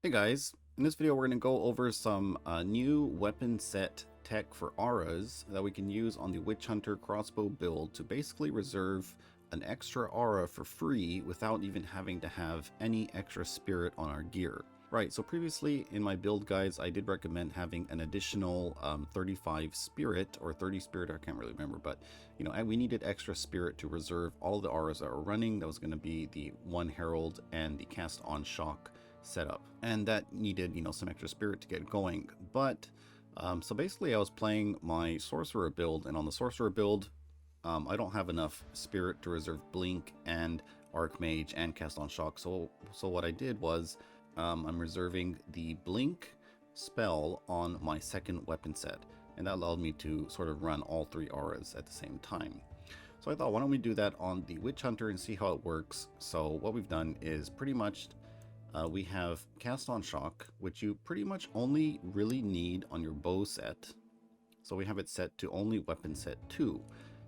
Hey guys, in this video we're going to go over some new weapon set tech for auras that we can use on the Witchhunter crossbow build to basically reserve an extra aura for free without even having to have any extra spirit on our gear. Right, so previously in my build guides I did recommend having an additional 35 spirit or 30 spirit, I can't really remember, but you know, we needed extra spirit to reserve all the auras that were running. That was going to be the one herald and the cast on shock setup, and that needed, you know, some extra spirit to get going. But so basically I was playing my sorcerer build, and on the sorcerer build I don't have enough spirit to reserve blink and archmage and cast on shock, so what I did was I'm reserving the blink spell on my second weapon set, and that allowed me to sort of run all three auras at the same time. So I thought, why don't we do that on the Witchhunter and see how it works. So what we've done is pretty much we have cast on shock, which you pretty much only really need on your bow set. So we have it set to only weapon set 2.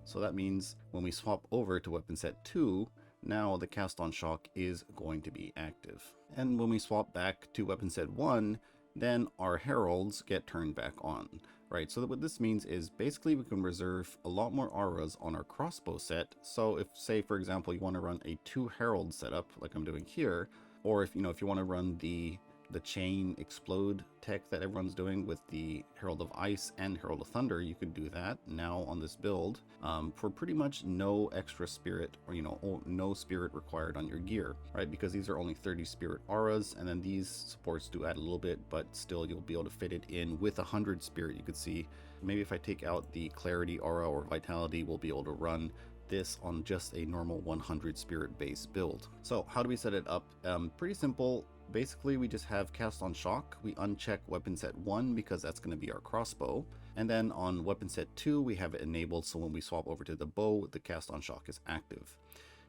So that means when we swap over to weapon set 2, now the cast on shock is going to be active. And when we swap back to weapon set 1, then our heralds get turned back on, right? So what this means is basically we can reserve a lot more auras on our crossbow set. So if, say for example, you want to run a 2 herald setup like I'm doing here, or if you want to run the chain explode tech that everyone's doing with the Herald of Ice and Herald of Thunder, you could do that now on this build for pretty much no extra spirit, or no spirit required on your gear, right? Because these are only 30 spirit auras, and then these supports do add a little bit, but still you'll be able to fit it in with 100 spirit. You could see maybe if I take out the clarity aura or vitality, we'll be able to run this on just a normal 100 spirit base build. So how do we set it up? Pretty simple. Basically we just have cast on shock. We uncheck weapon set 1 because that's going to be our crossbow, and then on weapon set 2 we have it enabled, so when we swap over to the bow the cast on shock is active.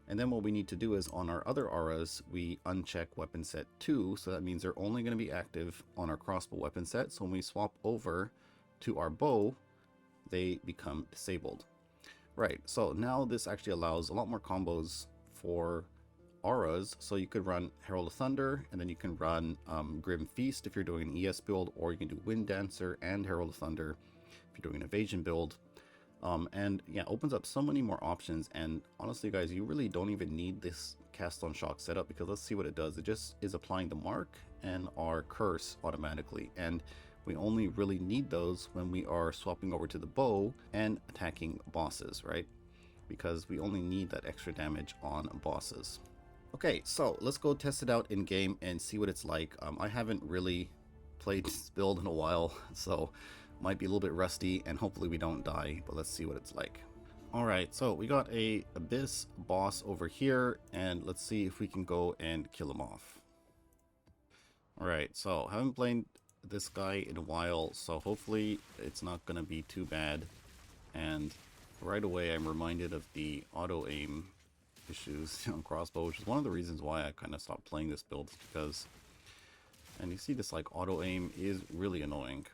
And then what we need to do is on our other auras we uncheck weapon set 2, so that means they're only going to be active on our crossbow weapon set, so when we swap over to our bow they become disabled. Right, so now this actually allows a lot more combos for auras. So you could run Herald of Thunder, and then you can run Grim Feast if you're doing an ES build, or you can do Wind Dancer and Herald of Thunder if you're doing an evasion build. And yeah, opens up so many more options. And honestly guys, you really don't even need this cast on shock setup, because let's see what it does. It just is applying the mark and our curse automatically, and we only really need those when we are swapping over to the bow and attacking bosses, right? Because we only need that extra damage on bosses. Okay, so let's go test it out in game and see what it's like. I haven't really played this build in a while, so might be a little bit rusty, and hopefully we don't die, but let's see what it's like. Alright, so we got a Abyss boss over here, and let's see if we can go and kill him off. Alright, so haven't played this guy in a while, so hopefully it's not going to be too bad. And right away I'm reminded of the auto aim issues on crossbow, which is one of the reasons why I kind of stopped playing this build, because, and you see this like auto aim is really annoying.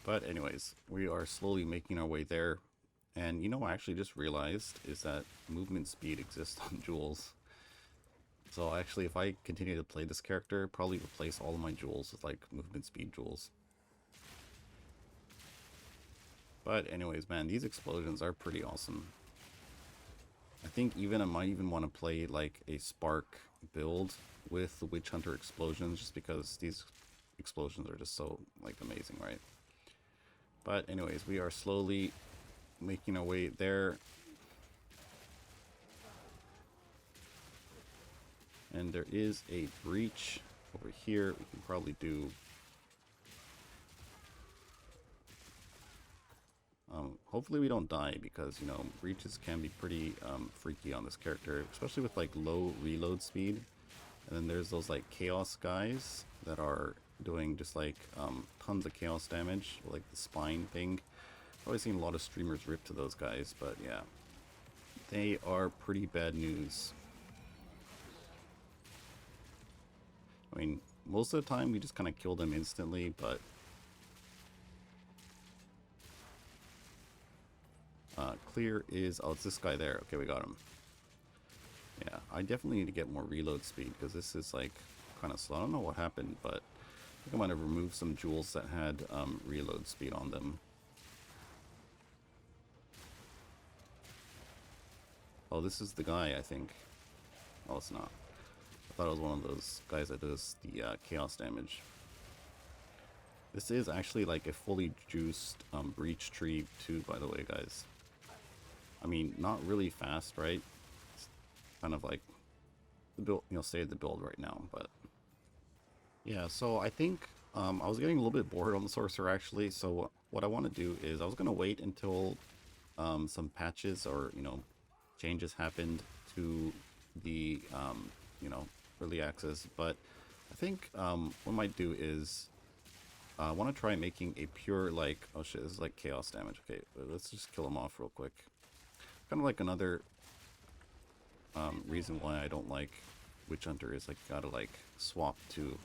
But anyways, we are slowly making our way there. And you know what I actually just realized is that movement speed exists on jewels. So actually, if I continue to play this character, probably replace all of my jewels with like movement speed jewels. But anyways, man, these explosions are pretty awesome. I think I might even want to play like a spark build with the Witchhunter explosions, just because these explosions are just so like amazing, right? But anyways, we are slowly making our way there. And there is a breach over here. We can probably do hopefully we don't die, because you know, breaches can be pretty freaky on this character, especially with like low reload speed. And then there's those like chaos guys that are doing just like tons of chaos damage, like the spine thing. I've always seen a lot of streamers rip to those guys, but yeah, they are pretty bad news. I mean, most of the time we just kind of kill them instantly, but clear is, oh, it's this guy there. Okay, we got him. Yeah, I definitely need to get more reload speed, because this is like kind of slow. I don't know what happened, but I think I might have removed some jewels that had reload speed on them. Oh, this is the guy, I think. Oh, it's not. I thought it was one of those guys that does the chaos damage. This is actually like a fully juiced breach tree too, by the way, guys. I mean, not really fast, right? It's kind of like the build, you know, save the build right now, but yeah. So I think I was getting a little bit bored on the sorcerer actually. So what I want to do is I was gonna wait until some patches or changes happened to the early access, but I think what I might do is I want to try making a pure, like, oh shit, this is like chaos damage. Okay, let's just kill him off real quick. Kind of like another reason why I don't like Witchhunter is like you gotta like swap to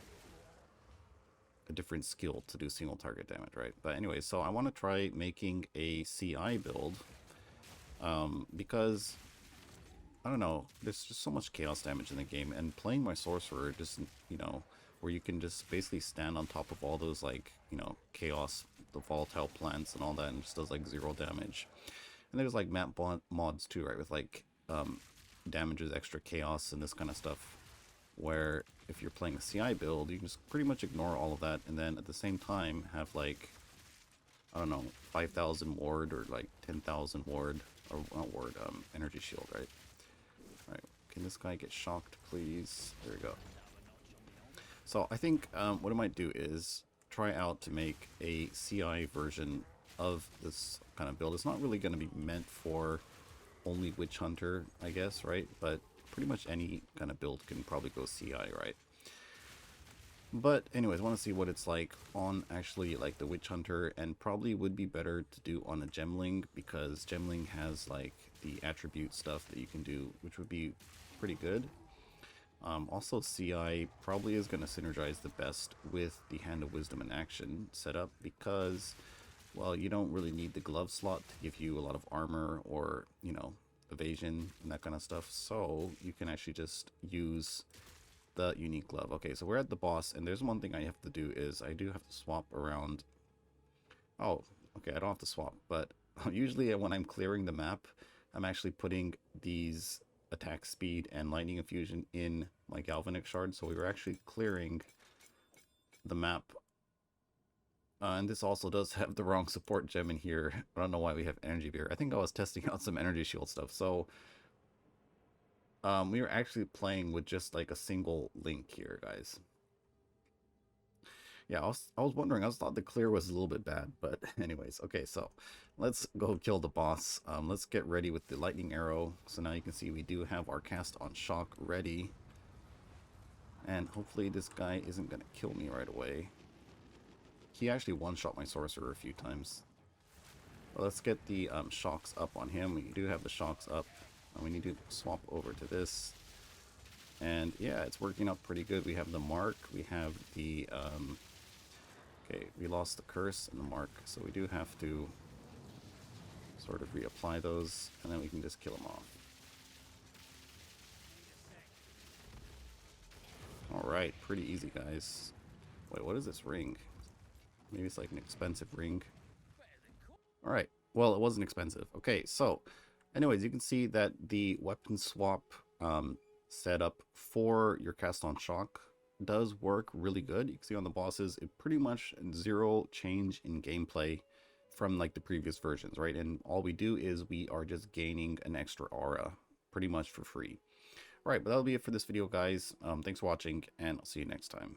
a different skill to do single target damage, right? But anyway, so I want to try making a CI build because I don't know, there's just so much chaos damage in the game, and playing my sorcerer just, where you can just basically stand on top of all those, like, chaos, the volatile plants and all that, and it just does like 0 damage. And there's like map mods too, right, with like damages, extra chaos, and this kind of stuff, where if you're playing a CI build, you can just pretty much ignore all of that, and then at the same time have like, I don't know, 5,000 ward or like 10,000 ward, or not ward, energy shield, right? Alright, can this guy get shocked, please? There we go. So I think what I might do is try out to make a CI version of this kind of build. It's not really going to be meant for only Witchhunter, I guess, right? But pretty much any kind of build can probably go CI, right? But anyways, I want to see what it's like on actually like the Witchhunter, and probably would be better to do on a Gemling, because Gemling has like the attribute stuff that you can do, which would be pretty good. Also, CI probably is going to synergize the best with the Hand of Wisdom and Action setup, because, well, you don't really need the glove slot to give you a lot of armor or, evasion and that kind of stuff. So you can actually just use the unique glove. Okay, so we're at the boss, and there's one thing I have to do is I do have to swap around. Oh, okay, I don't have to swap, but usually when I'm clearing the map, I'm actually putting these attack speed and lightning infusion in my galvanic shard, so we were actually clearing the map. And this also does have the wrong support gem in here. I don't know why we have energy beer. I think I was testing out some energy shield stuff. So we were actually playing with just like a single link here, guys. Yeah, I was wondering. I thought the clear was a little bit bad, but anyways, okay. So let's go kill the boss. Let's get ready with the lightning arrow. So now you can see we do have our cast on shock ready, and hopefully this guy isn't gonna kill me right away. He actually one-shot my sorcerer a few times. Well, let's get the shocks up on him. We do have the shocks up. We need to swap over to this. And yeah, it's working out pretty good. We have the mark. We have the... okay, we lost the curse and the mark. So we do have to sort of reapply those. And then we can just kill them off. Alright, pretty easy, guys. Wait, what is this ring? Maybe it's like an expensive ring. Alright, well, it wasn't expensive. Okay, so, anyways, you can see that the weapon swap setup for your cast on shock does work really good. You can see on the bosses, it pretty much 0 change in gameplay from like the previous versions, right? And all we do is we are just gaining an extra aura pretty much for free. Alright, but that'll be it for this video, guys. Thanks for watching, and I'll see you next time.